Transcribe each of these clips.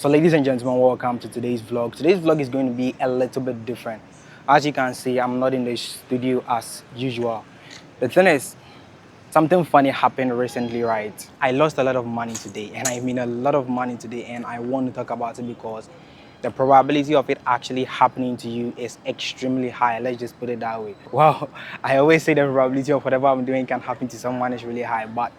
So ladies and gentlemen, welcome to today's vlog. Today's vlog is going to be a little bit different. As you can see, I'm not in the studio as usual. The thing is, something funny happened recently, right? I lost a lot of money today, and I mean a lot of money today, and I want to talk about it because the probability of it actually happening to you is extremely high. Let's just put it that way. Well, I always say the probability of whatever I'm doing can happen to someone is really high, but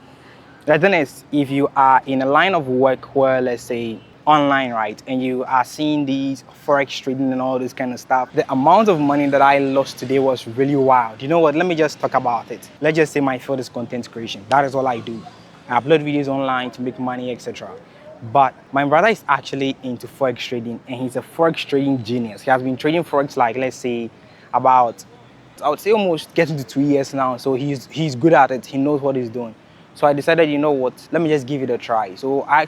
the thing is, if you are in a line of work where, let's say, online, right, and you are seeing these forex trading and all this kind of stuff, the amount of money that I lost today was really wild. You know what? Let me just talk about it. Let's just say my field is content creation. That is all I do. I upload videos online to make money, etc. But my brother is actually into forex trading, and he's a forex trading genius. He has been trading forex, like, let's say, about, I would say, almost getting to 2 years now. So he's good at it. He knows what he's doing. So I decided, you know what, let me just give it a try. So I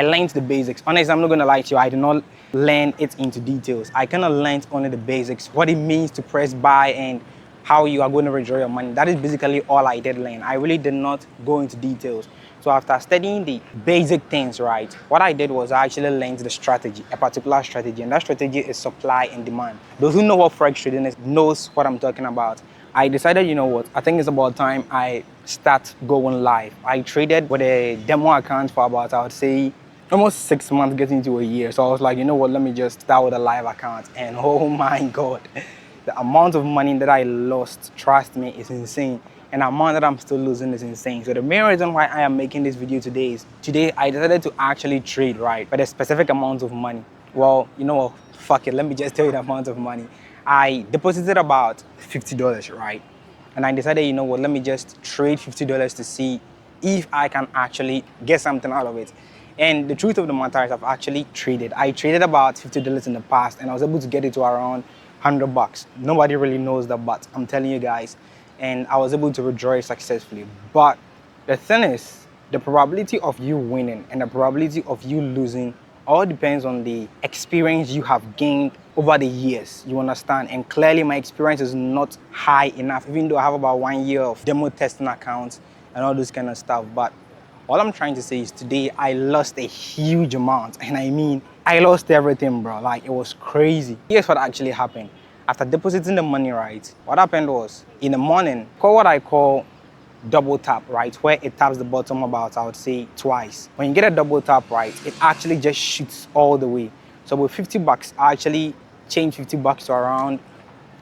learned the basics. Honestly, I'm not gonna lie to you, I did not learn it into details. I kind of learned only the basics, what it means to press buy and how you are going to withdraw your money. That is basically all I did learn. I really did not go into details. So after studying the basic things, right, what I did was I actually learned the strategy, a particular strategy, and that strategy is supply and demand. Those who know what forex trading is knows what I'm talking about. I decided, you know what, I think it's about time I start going live. I traded with a demo account for about, I would say, almost 6 months, getting to a year. So I was like, you know what, let me just start with a live account. And oh my God, the amount of money that I lost, trust me, is insane. And the amount that I'm still losing is insane. So the main reason why I am making this video today is, today I decided to actually trade, right, with a specific amount of money. Well, you know what, fuck it, let me just tell you the amount of money. I deposited about $50, right? And I decided, you know what, let me just trade $50 to see if I can actually get something out of it. And the truth of the matter is I've actually traded. I traded about $50 in the past, and I was able to get it to around $100. Nobody really knows that, but I'm telling you guys. And I was able to withdraw it successfully. But the thing is, the probability of you winning and the probability of you losing all depends on the experience you have gained over the years, you understand? And clearly my experience is not high enough, even though I have about 1 year of demo testing accounts and all this kind of stuff. But all I'm trying to say is today I lost a huge amount, and I mean, I lost everything, bro. Like, it was crazy. Here's what actually happened. After depositing the money, right, what happened was, in the morning, call what I call double tap, right, where it taps the bottom about, I would say, twice. When you get a double tap, right, it actually just shoots all the way. So with $50, I actually changed $50 to around,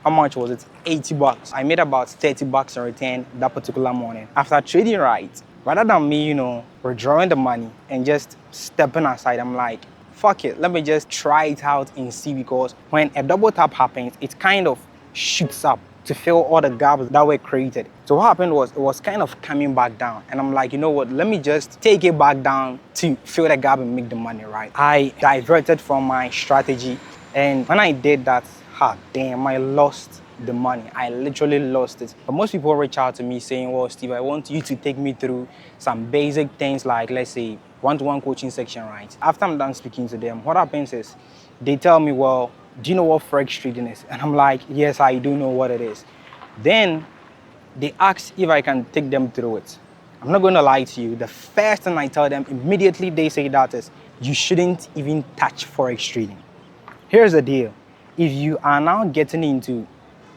how much was it? $80. I made about $30 in return that particular morning. After trading, right, rather than me, withdrawing the money and just stepping aside, I'm like, fuck it, let me just try it out and see, because when a double tap happens, it kind of shoots up to fill all the gaps that were created. So what happened was, it was kind of coming back down, and I'm like, you know what, let me just take it back down to fill the gap and make the money, right? I diverted from my strategy, and when I did that, damn, I lost the money. I literally lost it. But most people reach out to me saying, well, Steve, I want you to take me through some basic things, like, let's say, one-to-one coaching section, right? After I'm done speaking to them, what happens is they tell me, well, do you know what forex trading is? And I'm like, yes, I do know what it is. Then they ask if I can take them through it. I'm not going to lie to you. The first thing I tell them, immediately they say that is, you shouldn't even touch forex trading. Here's the deal. If you are now getting into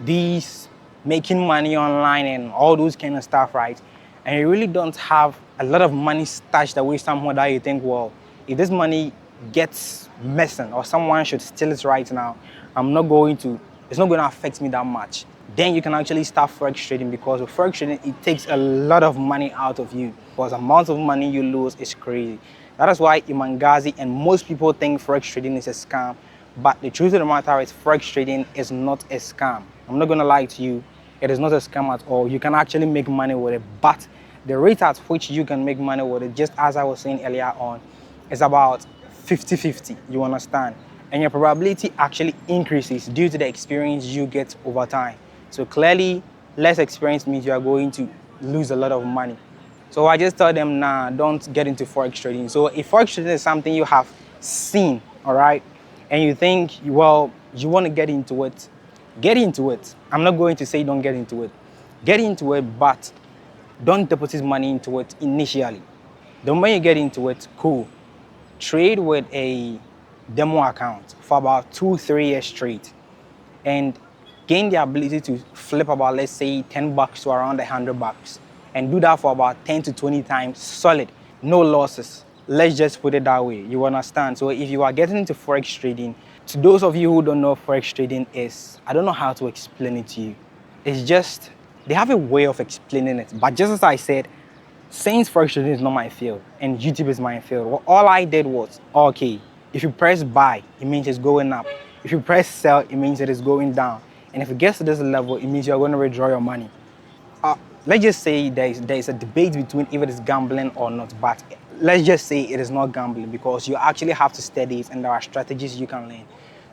these making money online and all those kind of stuff, right, and you really don't have a lot of money stashed away somewhere that you think, well, if this money gets missing or someone should steal it right now, it's not going to affect me that much. Then you can actually start forex trading, because with forex trading, it takes a lot of money out of you, because the amount of money you lose is crazy. That is why Imangazi and most people think forex trading is a scam. But the truth of the matter is, forex trading is not a scam. I'm not going to lie to you. It is not a scam at all. You can actually make money with it. But the rate at which you can make money with it, just as I was saying earlier on, is about 50-50. You understand? And your probability actually increases due to the experience you get over time. So clearly, less experience means you are going to lose a lot of money. So I just tell them, nah, don't get into forex trading. So if forex trading is something you have seen, all right, and you think, well, you want to get into it, get into it. I'm not going to say don't get into it. Get into it, but don't deposit money into it initially. The moment you get into it, cool. Trade with a demo account for about 2-3 years straight and gain the ability to flip about, let's say, $10 to around $100 and do that for about 10 to 20 times solid, no losses. Let's just put it that way. You understand? So if you are getting into forex trading, to those of you who don't know forex trading is, I don't know how to explain it to you. It's just, they have a way of explaining it. But just as I said, since forex trading is not my field and YouTube is my field, well, all I did was, okay, if you press buy, it means it's going up. If you press sell, it means it is going down. And if it gets to this level, it means you're going to withdraw your money. Let's just say there is a debate between if it is gambling or not, but let's just say it is not gambling because you actually have to study it and there are strategies you can learn.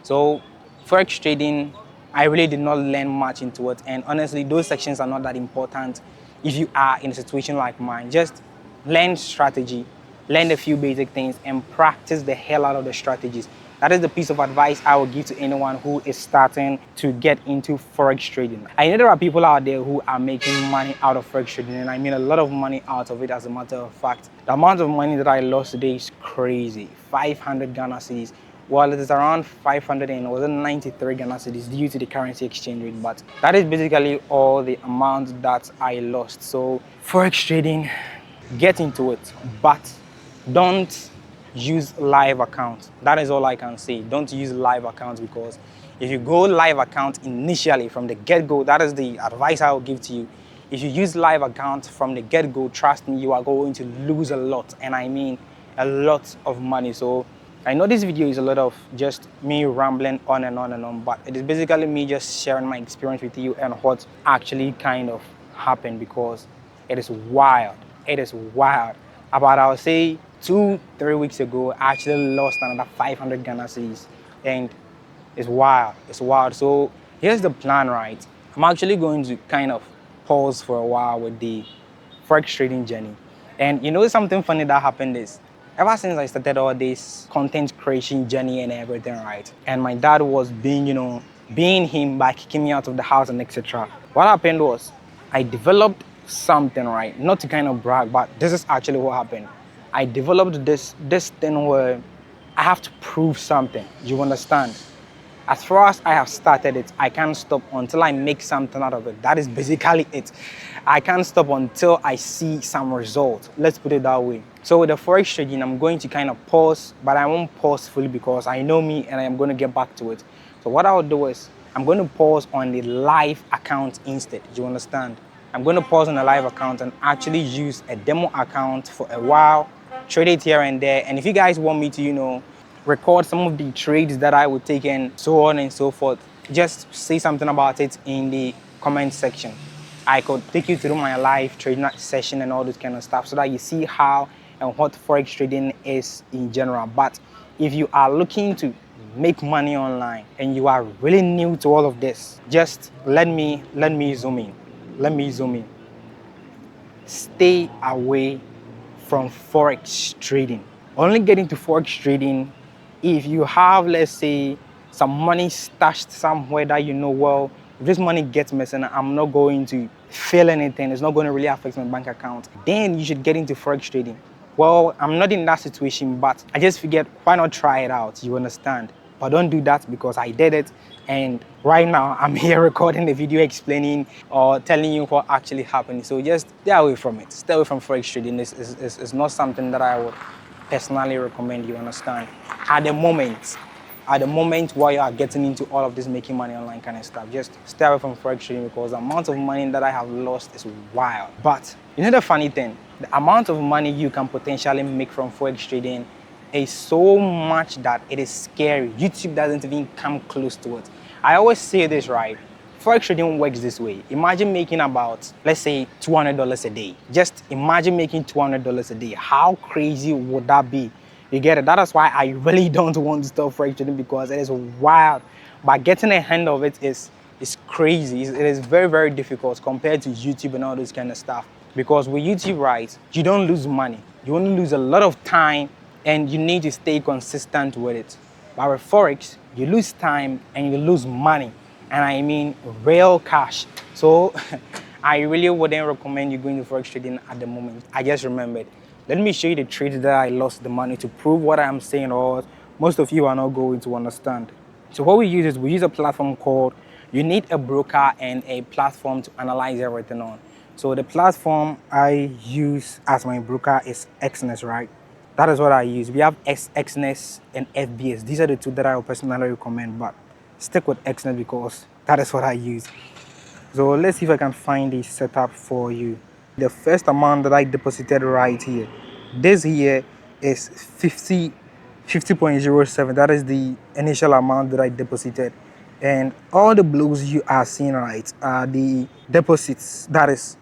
So forex trading, I really did not learn much into it, and honestly those sections are not that important if you are in a situation like mine. Just learn strategy, learn a few basic things and practice the hell out of the strategies. That is the piece of advice I would give to anyone who is starting to get into forex trading. I know there are people out there who are making money out of forex trading, and I mean a lot of money out of it. As a matter of fact, the amount of money that I lost today is crazy. 500 Ghana cedis. Well, it is around 593 Ghana cedis due to the currency exchange rate, but that is basically all the amount that I lost. So forex trading, get into it, but don't use live accounts. That is all I can say. Don't use live accounts, because if you go live account initially from the get-go, that is the advice I will give to you. If you use live accounts from the get-go, trust me, you are going to lose a lot, and I mean a lot of money. So I know this video is a lot of just me rambling on and on and on, but it is basically me just sharing my experience with you and what actually kind of happened, because it is wild. It is wild. About, I would say, 2-3 weeks ago, I actually lost another 500 Ghana cedis, and it's wild. It's wild. So here's the plan, right? I'm actually going to kind of pause for a while with the forex trading journey. And you know something funny that happened is, ever since I started all this content creation journey and everything, right? And my dad was being him by kicking me out of the house and etc. What happened was, I developed something, right? Not to kind of brag, but this is actually what happened. I developed this thing where I have to prove something. You understand? As far as I have started it, I can't stop until I make something out of it. That is basically it. I can't stop until I see some result. Let's put it that way. So with the forex trading, I'm going to kind of pause, but I won't pause fully because I know me and I am going to get back to it. So what I'll do is, I'm going to pause on the live account instead. You understand? I'm going to pause on a live account and actually use a demo account for a while, trade it here and there. And if you guys want me to, record some of the trades that I would take and so on and so forth, just say something about it in the comment section. I could take you through my live trading session and all this kind of stuff so that you see how and what forex trading is in general. But if you are looking to make money online and you are really new to all of this, just let me zoom in. Let me zoom in. Stay away from forex trading. Only get into forex trading if you have, let's say, some money stashed somewhere that well, if this money gets missing, I'm not going to feel anything, it's not going to really affect my bank account, then you should get into forex trading. Well, I'm not in that situation, but I just figured, why not try it out? You understand? But don't do that, because I did it, and right now I'm here recording the video explaining or telling you what actually happened. So just stay away from it. Stay away from forex trading. This is not something that I would personally recommend. You understand? At the moment while you are getting into all of this making money online kind of stuff, just stay away from forex trading, because the amount of money that I have lost is wild. But you know the funny thing, the amount of money you can potentially make from forex trading is so much that it is scary. YouTube doesn't even come close to it. I always say this, right? Forex trading works this way. Imagine making about, let's say, $200 a day. Just imagine making $200 a day. How crazy would that be? You get it? That is why I really don't want to stop forex trading, because it is wild. But getting a hand of it is crazy. It is very, very difficult compared to YouTube and all this kind of stuff. Because with YouTube, right, you don't lose money. You only lose a lot of time, and you need to stay consistent with it. But with forex, you lose time and you lose money. And I mean real cash. So I really wouldn't recommend you going to forex trading at the moment. I just remembered. Let me show you the trades that I lost the money to prove what I'm saying, or most of you are not going to understand. So what we use is we use a platform called, you need a broker and a platform to analyze everything on. So the platform I use as my broker is Exness, right? That is what I use. We have Exness and FBS. These are the two that I would personally recommend, but stick with Exness because that is what I use. So let's see if I can find the setup for you. The first amount that I deposited right here, this here is 50.07. That is the initial amount that I deposited. And all the blues you are seeing right are the deposits. That is,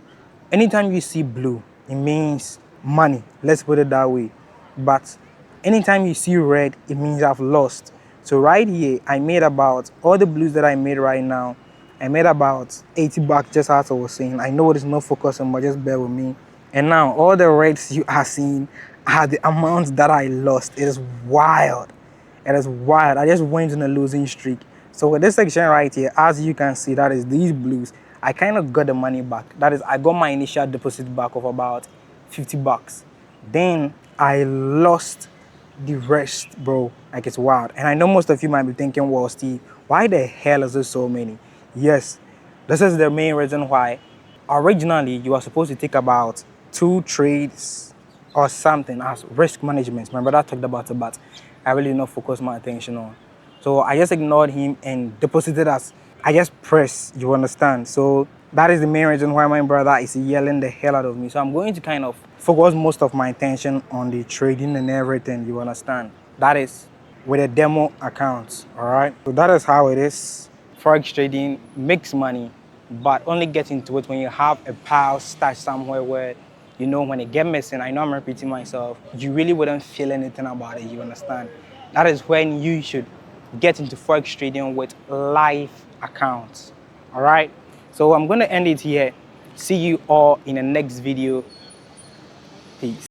anytime you see blue, it means money. Let's put it that way. But anytime you see red, it means I've lost. So right here, I made about, all the blues that I made right now, I made about 80 bucks, just as I was saying. I know it is not focusing, but just bear with me. And now all the reds you are seeing are the amounts that I lost. It is wild. It is wild. I just went on a losing streak. So with this section right here, as you can see, that is these blues. I kind of got the money back. That is, I got my initial deposit back of about 50 bucks. Then I lost the rest, bro. Like, it's wild. And I know most of you might be thinking, well, Steve, why the hell is there so many? Yes, this is the main reason why. Originally, you are supposed to take about 2 trades or something as risk management. My brother talked about it, but I really did not focus my attention on. So I just ignored him and deposited as I just pressed, you understand? So that is the main reason why my brother is yelling the hell out of me. So I'm going to kind of focus most of my attention on the trading and everything, you understand? That is with a demo account, all right? So that is how it is. Forex trading makes money, but only get into it when you have a pile stashed somewhere where, you know, when it get missing, I know I'm repeating myself, you really wouldn't feel anything about it, you understand? That is when you should get into Forex trading with live accounts, all right? So I'm going to end it here. See you all in the next video. Peace.